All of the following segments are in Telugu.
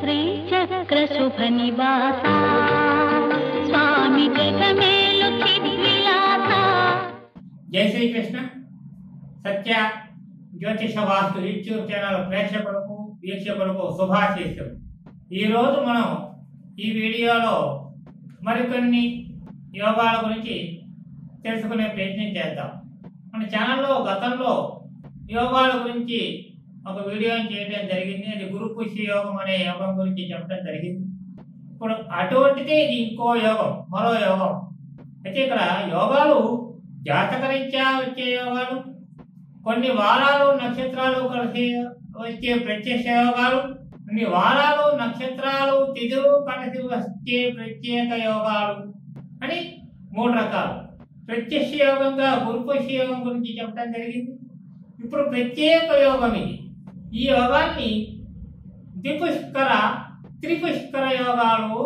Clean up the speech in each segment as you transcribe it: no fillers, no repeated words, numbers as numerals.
శ్రీచక్ర శుభ నివాస స్వామి జగమేలు చిద్విలాస. జై శ్రీకృష్ణ. సత్య జ్యోతిష వాస్తు యూట్యూబ్ ఛానల్ ప్రేక్షకులకు వీక్షకులకు శుభాశీస్సులు. ఈరోజు మనం ఈ వీడియోలో మరికొన్ని యోగాల గురించి తెలుసుకునే ప్రయత్నం చేద్దాం. మన ఛానల్లో గతంలో యోగాల గురించి ఒక వీడియో చేయడం జరిగింది. అది గురు పుష్య యోగం అనే యోగం గురించి చెప్పడం జరిగింది. ఇప్పుడు అటువంటిదే ఇది ఇంకో యోగం, మరో యోగం. అయితే ఇక్కడ యోగాలు జాతకరీత్యా వచ్చే యోగాలు, కొన్ని వారాలు నక్షత్రాలు కలిసి వచ్చే ప్రత్యక్ష యోగాలు, కొన్ని వారాలు నక్షత్రాలు తిథులు కలిసి వచ్చే ప్రత్యేక యోగాలు అని మూడు రకాలు. ప్రత్యక్ష యోగంగా గురుపుష్య యోగం గురించి చెప్పడం జరిగింది. ఇప్పుడు ప్రత్యేక యోగం ఇది. ఈ యోగాన్ని ద్విపుష్కర త్రిపుష్కర యోగాలు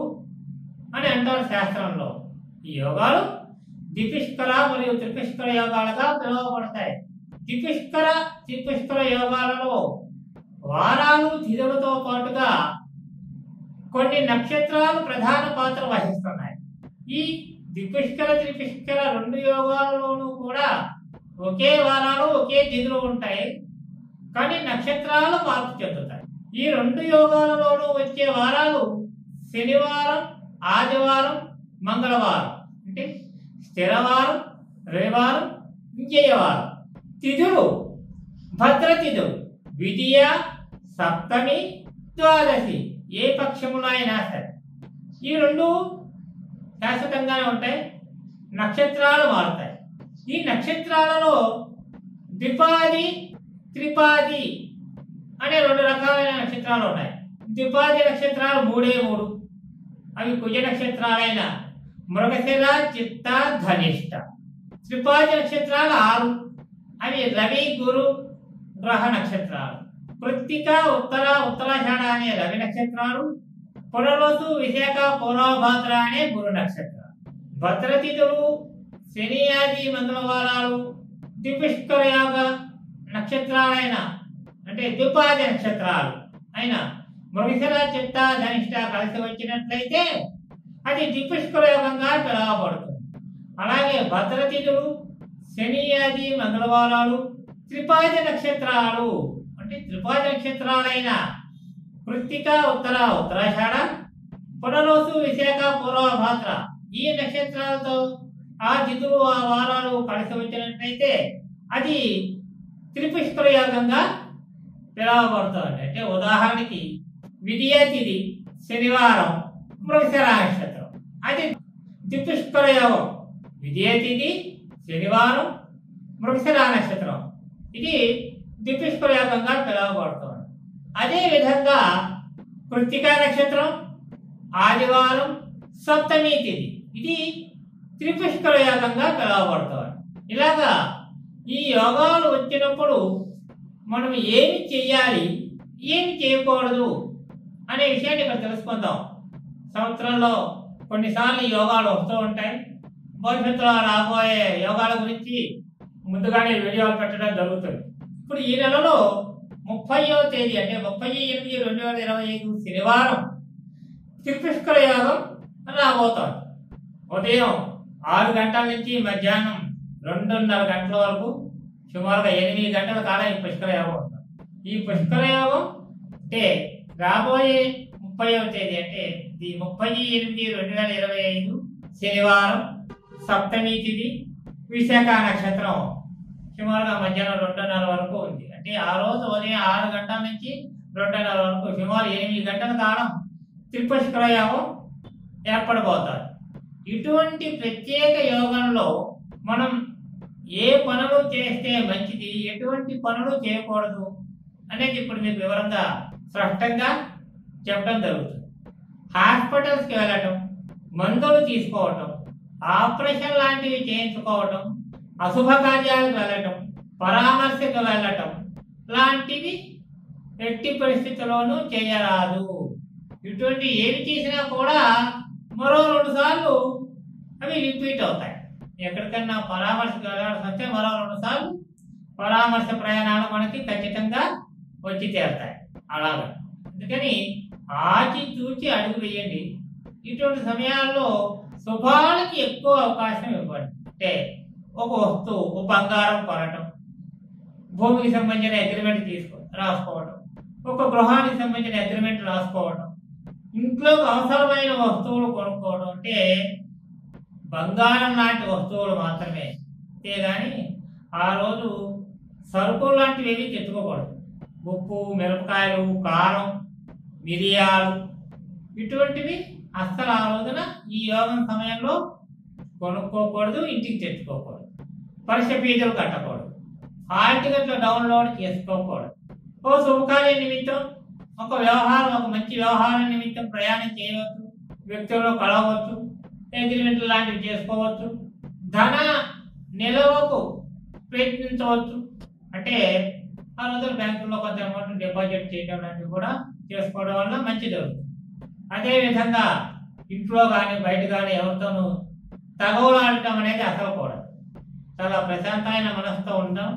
అని అంటారు శాస్త్రంలో. ఈ యోగాలు ద్విపుష్కర మరియు త్రిపుష్కర యోగాలుగా పిలువబడతాయి. ద్విపుష్కర త్రిపుష్కర యోగాలలో వారాలు తిథులతో పాటుగా కొన్ని నక్షత్రాలు ప్రధాన పాత్ర వహిస్తున్నాయి. ఈ ద్విపుష్కర త్రిపుష్కర రెండు యోగాలలోనూ కూడా ఒకే వారాలు ఒకే తిథులు ఉంటాయి, కానీ నక్షత్రాలు మార్పు చెందుతాయి. ఈ రెండు యోగాలలోనూ వచ్చే వారాలు శనివారం, ఆదివారం, మంగళవారం, అంటే స్థిరవారం, రవివారం, విజయవారం. తిథులు భద్ర తిథులు ద్వితీయ, సప్తమి, ద్వాదశి, ఏ పక్షములో అయినా సరే ఈ రెండు శాశ్వతంగానే ఉంటాయి. నక్షత్రాలు మారుతాయి. ఈ నక్షత్రాలలో ద్విపాది, త్రిపాది అనే రెండు రకాలైన నక్షత్రాలు ఉన్నాయి. ద్విపాది నక్షత్రాలు మూడే మూడు. అవి కుజ నక్షత్రాలైన మృగశిర, చిత్త, ధనిష్ట. త్రిపాది నక్షత్రాలు 6. అవి రవి, గురు, గ్రహ నక్షత్రాలు. కృత్తిక, ఉత్తరాషాఢ అనే రవి నక్షత్రాలు. పునర్వసు, విశాఖ, పూర్వభాద్ర అనే గురు నక్షత్రాలు. భద్రతిథులు శని, ఆది, మంగళవారాలు ద్విపుష్కర యోగ నక్షత్రాలైన అంటే ద్విపాది నక్షత్రాలు అయిన మృగశిర, చిత్త, ధనిష్ట కలిసి వచ్చినట్లయితే అది ద్విపుష్కర యోగంగా పిలువబడుతుంది. అలాగే భద్రతిథులు శని, ఆది, మంగళవారాలు త్రిపాది నక్షత్రాలు అంటే త్రిపాది నక్షత్రాలైన కృత్తిక, ఉత్తరాషాఢ, పునర్వసు, విశాఖ, పూర్వభాద్ర ఈ నక్షత్రాలతో ఆ తిథులు ఆ వారాలు కలిసి వచ్చినట్లయితే అది త్రిపుష్కర యోగంగా పిలువబడుతుంది. అంటే ఉదాహరణకి విద్యా తిథి శనివారం, మృగశిర నక్షత్రం, అది ద్విపుష్కర యోగం. విద్యా తిథి శనివారం, మృగశిర నక్షత్రం, ఇది ద్విపుష్కర యోగంగా పిలువబడుతుంది. అదే విధంగా కృత్తికా నక్షత్రం ఆదివారం, సప్తమి తిథి, ఇది త్రిపుష్కర యోగంగా పిలువబడుతుంది. ఇలాగా ఈ యోగాలు వచ్చినప్పుడు మనం ఏమి చెయ్యాలి, ఏమి చేయకూడదు అనే విషయాన్ని ఇక్కడ తెలుసుకుందాం. సంవత్సరంలో కొన్నిసార్లు యోగాలు వస్తూ ఉంటాయి. భవిష్యత్తులో రాబోయే యోగాల గురించి ముందుగానే వీడియోలు పెట్టడం జరుగుతుంది. ఇప్పుడు ఈ నెలలో 30వ తేదీ అంటే 30/8/2025 శనివారం త్రిపుష్కర యోగం రాబోతోంది. ఉదయం 6 గంటల నుంచి మధ్యాహ్నం 2:30 గంటల వరకు సుమారుగా 8 గంటల కాలం ఈ పుష్కర యోగం ఉంటుంది. ఈ పుష్కర యోగం అంటే రాబోయే 30వ తేదీ అంటే 30/8/2025 శనివారం, సప్తమి తిథి, విశాఖ నక్షత్రం సుమారుగా మధ్యాహ్నం 2:30 వరకు ఉంది. అంటే ఆ రోజు ఉదయం 6 గంటల నుంచి 2:30 వరకు సుమారు 8 గంటల కాలం త్రిపుష్కర యోగం ఏర్పడబోతుంది. ఇటువంటి ప్రత్యేక యోగంలో మనం ఏ పనులు చేస్తే మంచిది, ఎటువంటి పనులు చేయకూడదు అనేది ఇప్పుడు మీకు వివరంగా స్పష్టంగా చెప్పడం జరుగుతుంది. హాస్పిటల్స్కి వెళ్ళటం, మందులు తీసుకోవటం, ఆపరేషన్ లాంటివి చేయించుకోవటం, అశుభ కార్యాలకు వెళ్ళటం, పరామర్శకు వెళ్ళటం లాంటివి ఎట్టి పరిస్థితుల్లోనూ చేయరాదు. ఇటువంటి ఏవి చేసినా కూడా మరో 2 సార్లు అవి రిపీట్ అవుతాయి. ఎక్కడికన్నా పరామర్శకు వెళ్ళాల్సి వస్తే మరో 2 సార్లు పరామర్శ ప్రయాణాలు మనకి ఖచ్చితంగా వచ్చి తీరుతాయి. అలాగా అందుకని ఆచి చూచి అడుగు వేయండి. ఇటువంటి సమయాల్లో శుభాలకి ఎక్కువ అవకాశం ఇవ్వండి. అంటే ఒక వస్తువు, ఒక బంగారం కొనటం, భూమికి సంబంధించిన అగ్రిమెంట్ రాసుకోవడం, ఒక గృహానికి సంబంధించిన అగ్రిమెంట్ రాసుకోవడం, ఇంట్లోకి అవసరమైన వస్తువులు కొనుక్కోవడం, అంటే బంగారం లాంటి వస్తువులు మాత్రమే. అంతేగాని ఆ రోజు సరుకులు లాంటివి ఏవి తెచ్చుకోకూడదు. ఉప్పు, మిరపకాయలు, కారం, మిరియాలు ఇటువంటివి అస్సలు ఆ రోజున ఈ యోగం సమయంలో కొనుక్కోకూడదు, ఇంటికి తెచ్చుకోకూడదు. పరీక్ష ఫీజులు కట్టకూడదు, హాల్ టికెట్లు డౌన్లోడ్ చేసుకోకూడదు. ఓ శుభకార్య నిమిత్తం ఒక మంచి వ్యవహారం నిమిత్తం ప్రయాణం చేయవచ్చు, వ్యక్తులను కలవచ్చు, అగ్రిమెంట్లు లాంటివి చేసుకోవచ్చు, ధన నిల్వకు ప్రయత్నించవచ్చు. అంటే ఆ రోజున బ్యాంకుల్లో కొంత అమౌంట్ డిపాజిట్ చేయడం లాంటివి కూడా చేసుకోవడం వల్ల మంచి జరుగుతుంది. అదేవిధంగా ఇంట్లో కానీ బయట కానీ ఎవరితోనూ తగవలాడటం అనేది అసలు కూడా చాలా ప్రశాంతమైన మనసుతో ఉండడం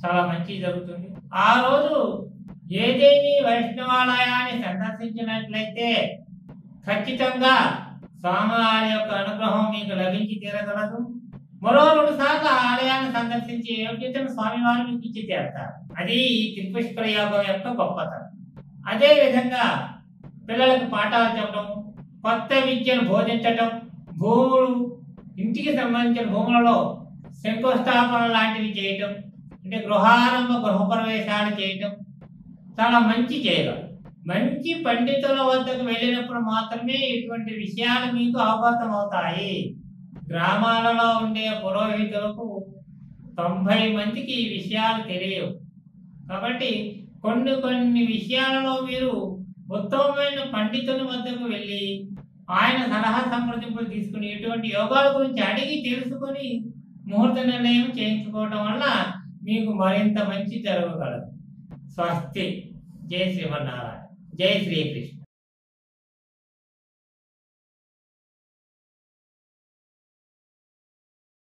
చాలా మంచి జరుగుతుంది. ఆ రోజు ఏదేని వైష్ణవాలయాన్ని సందర్శించినట్లయితే ఖచ్చితంగా స్వామివారి యొక్క అనుగ్రహం మీకు లభించి తీరగలదు. మరో 2 సార్లు ఆలయాన్ని సందర్శించే యోగ్యతను స్వామివారు మీకు ఇచ్చి తీరుతారు. అది త్రిపుష్కర యోగం యొక్క గొప్పతనం. అదే విధంగా పిల్లలకు పాఠాలు చెప్పడం, కొత్త విద్యను బోధించటం, భూములు, ఇంటికి సంబంధించిన భూములలో శంకుస్థాపన లాంటివి చేయటం, అంటే గృహప్రవేశాలు చేయటం చాలా మంచి చేయగలరు. మంచి పండితుల వద్దకు వెళ్ళినప్పుడు మాత్రమే ఇటువంటి విషయాలు మీకు అవగతం అవుతాయి. గ్రామాలలో ఉండే పురోహితులకు 90 మందికి ఈ విషయాలు తెలియవు. కాబట్టి కొన్ని విషయాలలో మీరు ఉత్తమమైన పండితుని వద్దకు వెళ్ళి ఆయన సలహా సంప్రదింపులు తీసుకుని ఇటువంటి యోగాల గురించి అడిగి తెలుసుకొని ముహూర్త నిర్ణయం చేయించుకోవడం వల్ల మీకు మరింత మంచి జరగగలదు. స్వస్తి. జై శ్రీమన్నారాయణ. జై శ్రీకృష్ణ.